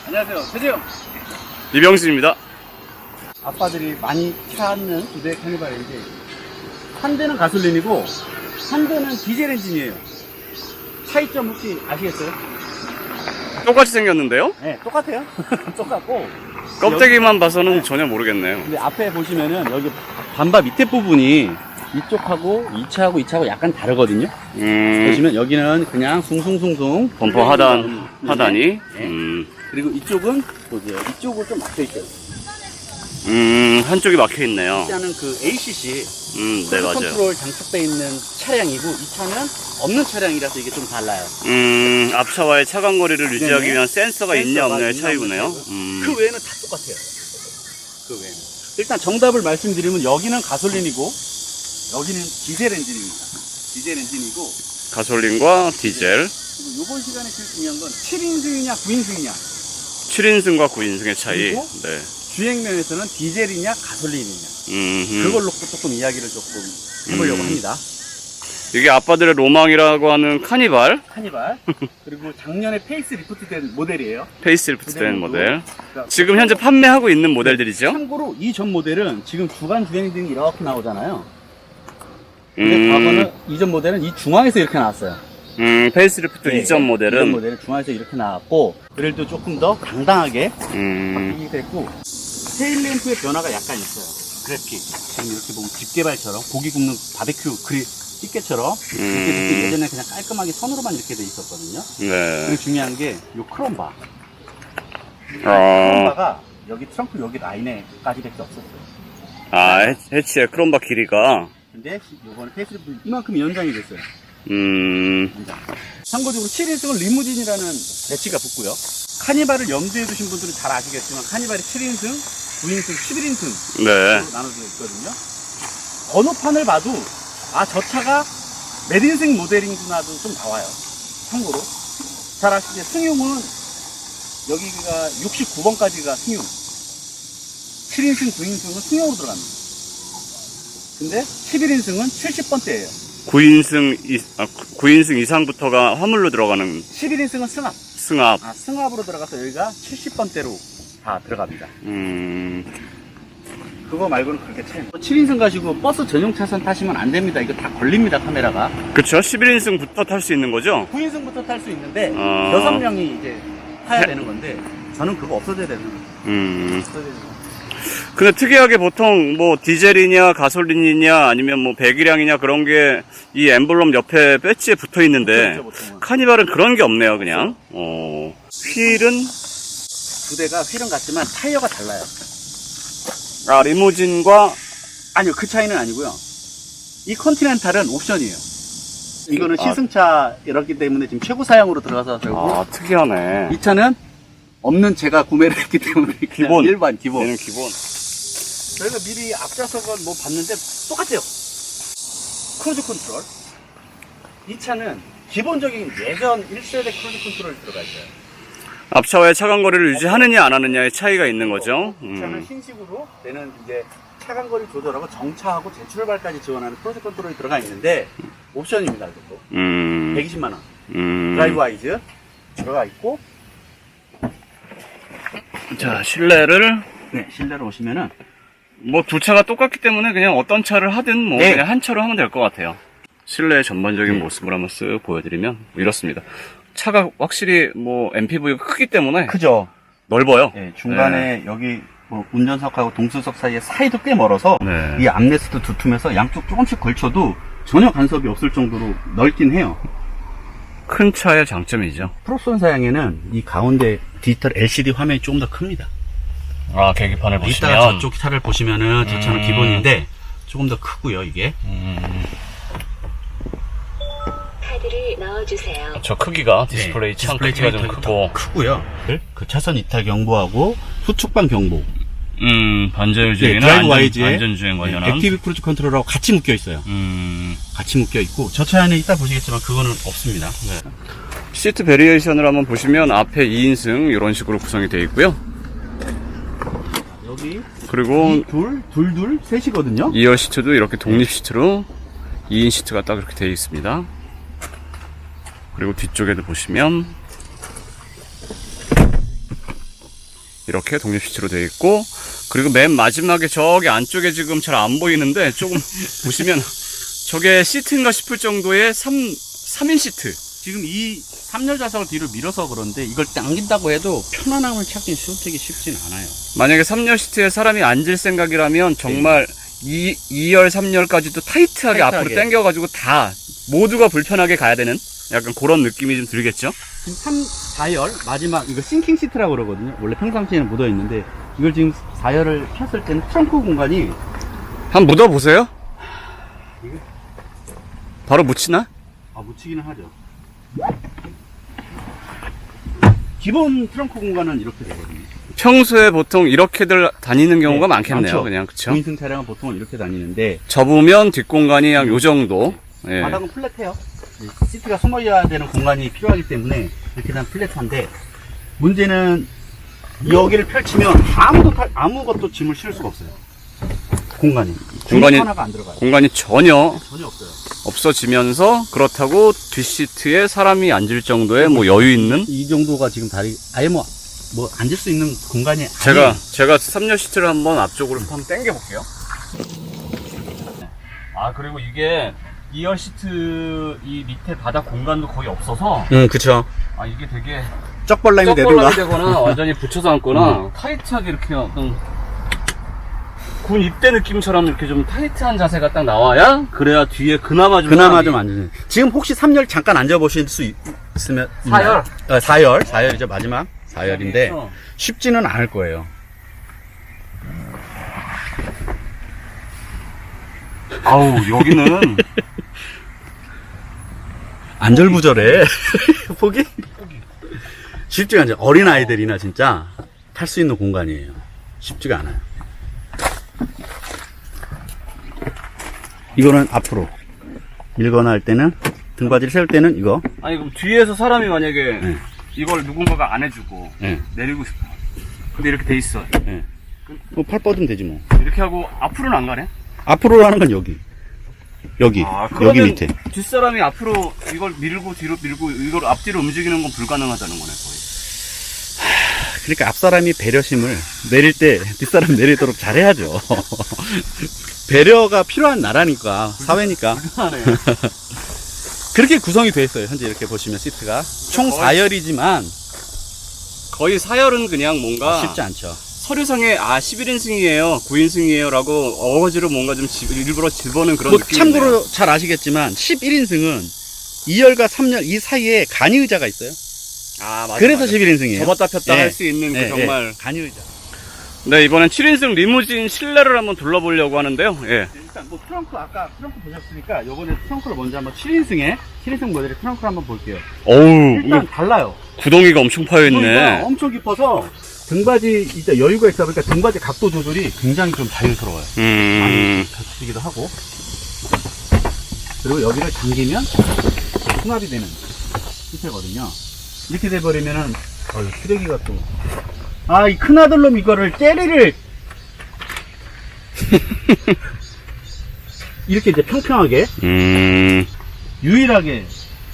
안녕하세요. 최재형. 이병수입니다. 아빠들이 많이 찾는 두 대의 카니발인데, 한 대는 가솔린이고, 한 대는 디젤 엔진이에요. 차이점 혹시 아시겠어요? 똑같이 생겼는데요? 네, 똑같아요. 똑같고. 껍데기만 봐서는 전혀 모르겠네요. 근데 앞에 보시면은 여기 반바 밑에 부분이 이쪽하고 이 차하고 약간 다르거든요. 보시면 여기는 그냥 숭숭숭숭 범퍼 하단이. 네. 그리고 이쪽은 보세요. 이쪽으로 좀 막혀 있어요. 한쪽이 막혀 있네요. 이 차는 그 ACC 네, 맞아요. 컨트롤 장착되어 있는 차량이고, 이 차는 없는 차량이라서 이게 좀 달라요. 앞차와의 차간 거리를 유지하기 네네. 위한 센서가 있냐 없냐의 차이구네요. 그 외에는 다 똑같아요. 그 외에는. 일단 정답을 말씀드리면 여기는 가솔린이고 여기는 디젤 엔진입니다. 디젤 엔진이고, 가솔린과 디젤. 그리고 이번 시간에 제일 중요한 건 7인승이냐 9인승이냐. 7인승과 9인승의 차이. 그리고 네. 주행면에서는 디젤이냐 가솔린이냐. 그걸 놓고 조금 이야기를 조금 해보려고 합니다. 이게 아빠들의 로망이라고 하는 카니발. 그리고 작년에 페이스 리프트된 모델이에요. 페이스리프트 된 모델. 그러니까 지금 현재 판매하고 있는 모델들이죠. 참고로 이 전 모델은 지금 주간 주행 등이 이렇게 나오잖아요. 근데 과거는 이전 모델은 이 중앙에서 이렇게 나왔어요. 페이스리프트 네, 이전 모델은 모델은 중앙에서 이렇게 나왔고, 그래도 조금 더 당당하게 음, 바뀌게 됐고, 테일램프의 변화가 약간 있어요. 그래픽 지금 이렇게 보면 집게발처럼 고기 굽는 바베큐 그릴 집게처럼 이렇게 예전에 그냥 깔끔하게 선으로만 이렇게 돼 있었거든요. 네. 그리고 중요한 게 요 크롬바. 어, 크롬바가 여기 트렁크 여기 라인에까지밖에 없었어요. 해치의 크롬바 길이가 근데 요번에 페이스리프트 이만큼 연장이 됐어요. 연장. 참고적으로 7인승은 리무진이라는 배치가 붙고요. 카니발을 염두에 두신 분들은 잘 아시겠지만 카니발이 7인승, 9인승, 11인승 네. 나눠져 있거든요. 번호판을 봐도 저 차가 몇 인승 모델인구나도 좀 나와요. 참고로 잘 아시죠? 승용은 여기가 69번까지가 승용, 7인승, 9인승은 승용으로 들어갑니다. 근데 11인승은 70번대예요. 9인승 이상부터가 화물로 들어가는 11인승은 승합. 승합. 승합으로 들어가서 여기가 70번대로 다 들어갑니다. 그거 말고는 그렇게 차이. 7인승 가시고 버스 전용 차선 타시면 안 됩니다. 이거 다 걸립니다, 카메라가. 그쵸? 11인승부터 탈 수 있는 거죠? 9인승부터 탈 수 있는데, 어. 6명이 이제 타야 되는 건데, 저는 그거 없어져야 되는 거예요. 없어져야 되는 거예요. 근데 특이하게 보통 뭐 디젤이냐 가솔린이냐 아니면 뭐 배기량이냐 그런 게 이 엠블럼 옆에 배지에 붙어 있는데 그렇죠, 보통은. 카니발은 그런 게 없네요, 그냥. 휠은 두 대가 휠은 같지만 타이어가 달라요. 리무진과 아니요, 그 차이는 아니고요. 이 컨티넨탈은 옵션이에요. 이거는 아. 시승차 이렇기 때문에 지금 최고 사양으로 들어가서 되고, 특이하네. 이 차는 없는 제가 구매를 했기 때문에 그냥 기본. 일반 기본. 얘는 기본. 저희가 미리 앞좌석은 뭐 봤는데 똑같아요. 크루즈 컨트롤. 이 차는 기본적인 예전 1세대 크루즈 컨트롤이 들어가 있어요. 앞차와의 차간 거리를 유지하느냐 안 하느냐의 차이가 있는 거죠. 이 차는 신식으로 되는 이제 차간 거리 조절하고 정차하고 재출발까지 지원하는 크루즈 컨트롤이 들어가 있는데 옵션입니다. 이것도 120만 원. 드라이브 와이즈 들어가 있고, 자, 실내를 실내로 오시면은 뭐 두 차가 똑같기 때문에 그냥 어떤 차를 하든 뭐 네. 그냥 한 차로 하면 될 것 같아요. 실내 전반적인 모습을 한번 쓱 보여드리면 이렇습니다. 차가 확실히 뭐 MPV가 크기 때문에 크죠. 넓어요. 중간에 여기 뭐 운전석하고 동수석 사이에 사이도 꽤 멀어서 네. 이 암레스트 두툼해서 양쪽 조금씩 걸쳐도 전혀 간섭이 없을 정도로 넓긴 해요. 큰 차의 장점이죠. 프로선 사양에는 이 가운데 디지털 LCD 화면이 조금 더 큽니다. 계기판을 이따가 저쪽 차를 보시면은 저 차는 기본인데 조금 더 크고요, 이게. 카드를 넣어주세요. 저 크기가 디스플레이 참 크기가 좀 크고 크고요. 그 차선 이탈 경보하고 후측방 경보. 반전 주행이나 드라이브 와이즈에 안전 주행 관련한 액티브 크루즈 컨트롤하고 같이 묶여 있어요. 같이 묶여 있고, 저 차 안에 이따 보시겠지만 그거는 없습니다. 시트 베리에이션을 한번 보시면 앞에 2인승 이런 식으로 구성이 되어 있고요. 여기 그리고 둘, 셋이거든요. 2열 시트도 이렇게 독립 시트로 2인 시트가 딱 이렇게 되어 있습니다. 그리고 뒤쪽에도 보시면 이렇게 독립 시트로 되어 있고, 그리고 맨 마지막에 저기 안쪽에 지금 잘 안 보이는데 조금 보시면 저게 시트인가 싶을 정도의 3인 시트. 지금 이 3열 좌석을 뒤로 밀어서 그런데 이걸 당긴다고 해도 편안함을 찾긴 되게 쉽진 않아요. 만약에 3열 시트에 사람이 앉을 생각이라면 정말 2열, 3열까지도 타이트하게 앞으로 당겨가지고 다 모두가 불편하게 가야 되는 약간 그런 느낌이 좀 들겠죠? 지금 4열 마지막 이거 싱킹 시트라고 그러거든요. 원래 평상시에는 묻어 있는데 이걸 지금 4열을 폈을 때는 트렁크 공간이 한번 묻어보세요. 바로 묻히나? 묻히기는 하죠. 기본 트렁크 공간은 이렇게 되거든요. 평소에 보통 이렇게들 다니는 경우가 많겠네요. 많죠. 그냥 그쵸? 9인승 차량은 보통은 이렇게 다니는데 접으면 뒷공간이 한 요 정도. 예. 바닥은 플랫해요. 시트가 숨어야 되는 공간이 필요하기 때문에 이렇게 다 플랫한데 문제는 여기를 펼치면 아무것도 짐을 실을 수가 없어요. 공간이 하나가 안 들어가요. 공간이 전혀 없어요. 없어지면서 그렇다고 뒷시트에 사람이 앉을 정도의 뭐 여유 있는 이 정도가 지금 아예 뭐 앉을 수 있는 공간이 제가 3열 시트를 한번 앞쪽으로 한번 당겨 볼게요. 그리고 이게 2열 시트 이 밑에 바닥 공간도 거의 없어서 그쵸. 이게 되게 쩍벌람이 되거나 완전히 붙여서 앉거나 타이트하게 이렇게 어떤 군 입대 느낌처럼 이렇게 좀 타이트한 자세가 딱 나와야 그래야 뒤에 그나마 좀 앉으세요. 지금 혹시 3열 잠깐 앉아보실 수 있으면 4열? 4열이죠. 마지막 4열인데 그렇죠. 쉽지는 않을 거예요. 여기는 안절부절해. 포기? 쉽지가 않죠. 어린아이들이나 진짜 탈 수 있는 공간이에요. 쉽지가 않아요. 이거는 앞으로 밀거나 할 때는 등받이를 세울 때는 이거. 그럼 뒤에서 사람이 만약에 이걸 누군가가 안 해주고 네. 내리고 싶어. 근데 이렇게 돼 있어. 네. 팔 뻗으면 되지 뭐. 이렇게 하고 앞으로는 안 가네? 앞으로 하는 건 여기 여기 밑에. 뒷사람이 앞으로 이걸 밀고 뒤로 밀고 이걸 앞뒤로 움직이는 건 불가능하다는 거네 거의. 그러니까 앞사람이 배려심을 내릴 때 뒷사람 내리도록 잘해야죠. 배려가 필요한 나라니까, 사회니까. 불편하네. 그렇게 구성이 돼 있어요. 현재 이렇게 보시면 시트가 총 4열이지만 거의 4열은 그냥 뭔가 쉽지 않죠. 서류상에 11인승이에요 9인승이에요 라고 어거지로 뭔가 좀 일부러 집어넣은 그런 뭐 느낌이 참고로 잘 아시겠지만 11인승은 2열과 3열 이 사이에 간이의자가 있어요. 맞아, 그래서 맞아. 11인승이에요. 접었다 폈다 할 수 있는 그 정말 간이의자. 네, 이번엔 7인승 리무진 실내를 한번 둘러보려고 하는데요. 일단 뭐 트렁크 아까 트렁크 보셨으니까 요번에 트렁크를 먼저 한번 7인승 모델의 트렁크를 한번 볼게요. 일단 달라요. 구덩이가 엄청 파여있네. 구덩이가 엄청 깊어서 등받이 진짜 여유가 있다 보니까 등받이 각도 조절이 굉장히 좀 자유스러워요. 많이 겹치기도 하고. 그리고 여기를 당기면 수납이 되는 시트거든요. 이렇게 돼버리면은 쓰레기가 또 이 큰아들놈 이거를 젤리를 이렇게 이제 평평하게 유일하게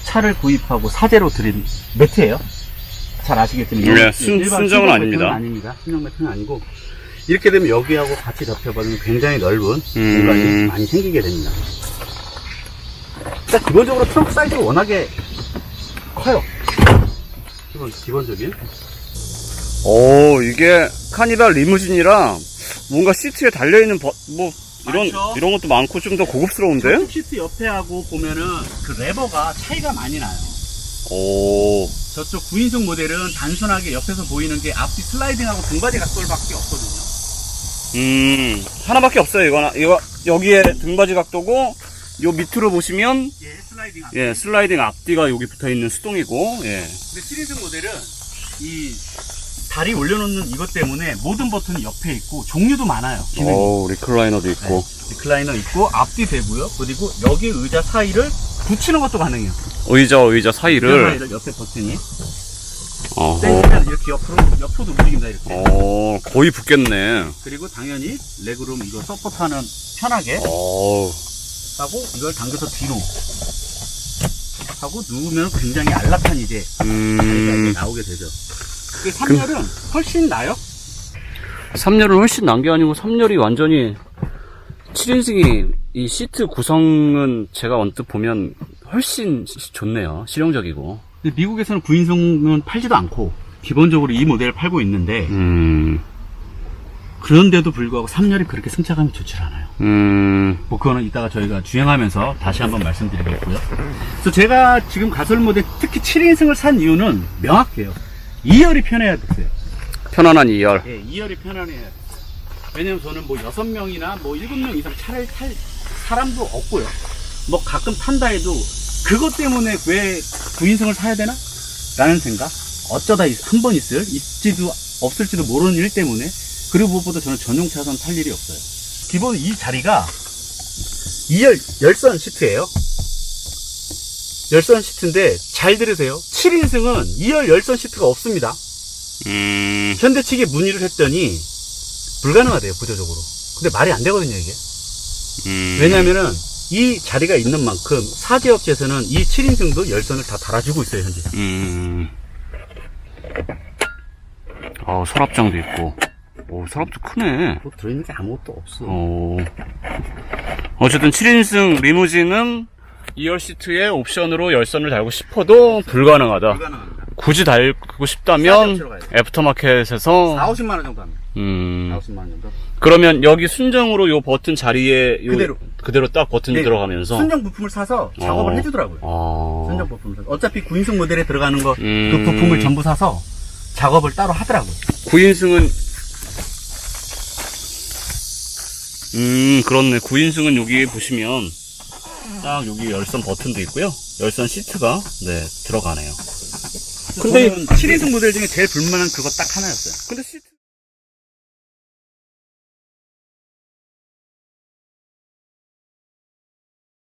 차를 구입하고 사제로 드린 매트예요. 잘 아시겠지만 순정은 아닙니다. 순정 매트는 아니고 이렇게 되면 여기하고 같이 접혀버리면 굉장히 넓은 공간이 많이 생기게 됩니다. 일단 기본적으로 트렁크 사이즈가 워낙에 커요. 기본적인. 이게 카니발 리무진이라 뭔가 시트에 달려있는 이런 것도 많고 좀 더 고급스러운데? 저쪽 시트 옆에 하고 보면은 그 레버가 차이가 많이 나요. 저쪽 9인승 모델은 단순하게 옆에서 보이는 게 앞뒤 슬라이딩하고 등받이 각도밖에 없거든요. 하나밖에 없어요. 이거 여기에 등받이 각도고 요 밑으로 보시면 슬라이딩 앞뒤가 여기 붙어있는 수동이고. 근데 7인승 모델은 이 다리 올려놓는 이것 때문에 모든 버튼이 옆에 있고 종류도 많아요. 리클라이너도 있고. 리클라이너 있고 앞뒤 되고요. 그리고 여기 의자 사이를 붙이는 것도 가능해요. 의자 사이를 옆에 버튼이 당기면 이렇게 옆으로도 움직인다 이렇게. 거의 붙겠네. 그리고 당연히 레그룸 이거 서포트하는 편하게 하고 이걸 당겨서 뒤로 하고 누우면 굉장히 안락한 이제 나오게 되죠. 3열은 훨씬 나요. 3열은 훨씬 난 게 아니고 3열이 완전히 7인승이 이 시트 구성은 제가 언뜻 보면 훨씬 좋네요. 실용적이고. 근데 미국에서는 9인승은 팔지도 않고 기본적으로 이 모델을 팔고 있는데 그런데도 불구하고 3열이 그렇게 승차감이 좋지 않아요. 뭐 그거는 이따가 저희가 주행하면서 다시 한번 말씀드리겠고요. 그래서 제가 지금 가솔 모델 특히 7인승을 산 이유는 명확해요. 2열이 편해야 됐어요. 편안한 2열. 예, 2열이 편안해야 됐어요. 왜냐면 저는 뭐 6명이나 뭐 7명 이상 차를 탈 사람도 없고요. 뭐 가끔 탄다 해도 그것 때문에 왜 9인승을 사야 되나? 라는 생각. 어쩌다 한 번 있을지도 없을지도 모르는 일 때문에. 그리고 무엇보다 저는 전용 차선 탈 일이 없어요. 기본 이 자리가 2열 열선 시트예요. 열선 시트인데 잘 들으세요. 7인승은 2열 열선 시트가 없습니다. 현대 측에 문의를 했더니 불가능하대요, 구조적으로. 근데 말이 안 되거든요, 이게. 왜냐면은 이 자리가 있는 만큼 사제업체에서는 이 7인승도 열선을 다 달아주고 있어요, 현재. 서랍장도 있고. 오, 서랍도 크네. 뭐 들어있는 게 아무것도 없어. 어쨌든 7인승 리무진은 2열 시트에 옵션으로 열선을 달고 싶어도 불가능하다. 불가능합니다. 굳이 달고 싶다면 사제업체로 가야 돼요. 애프터마켓에서 40~50만원 정도 합니다. 40~50만원 정도. 그러면 여기 순정으로 요 버튼 자리에 요 그대로 딱 버튼이 네, 들어가면서 순정 부품을 사서 작업을 해주더라고요. 순정 부품을 사서. 어차피 9인승 모델에 들어가는 거, 그 부품을 전부 사서 작업을 따로 하더라고요. 9인승은 그렇네. 9인승은 여기 보시면 딱 여기 열선 버튼도 있고요. 열선 시트가 들어가네요. 근데 7인승 모델 중에 제일 불만한 그거 딱 하나였어요. 근데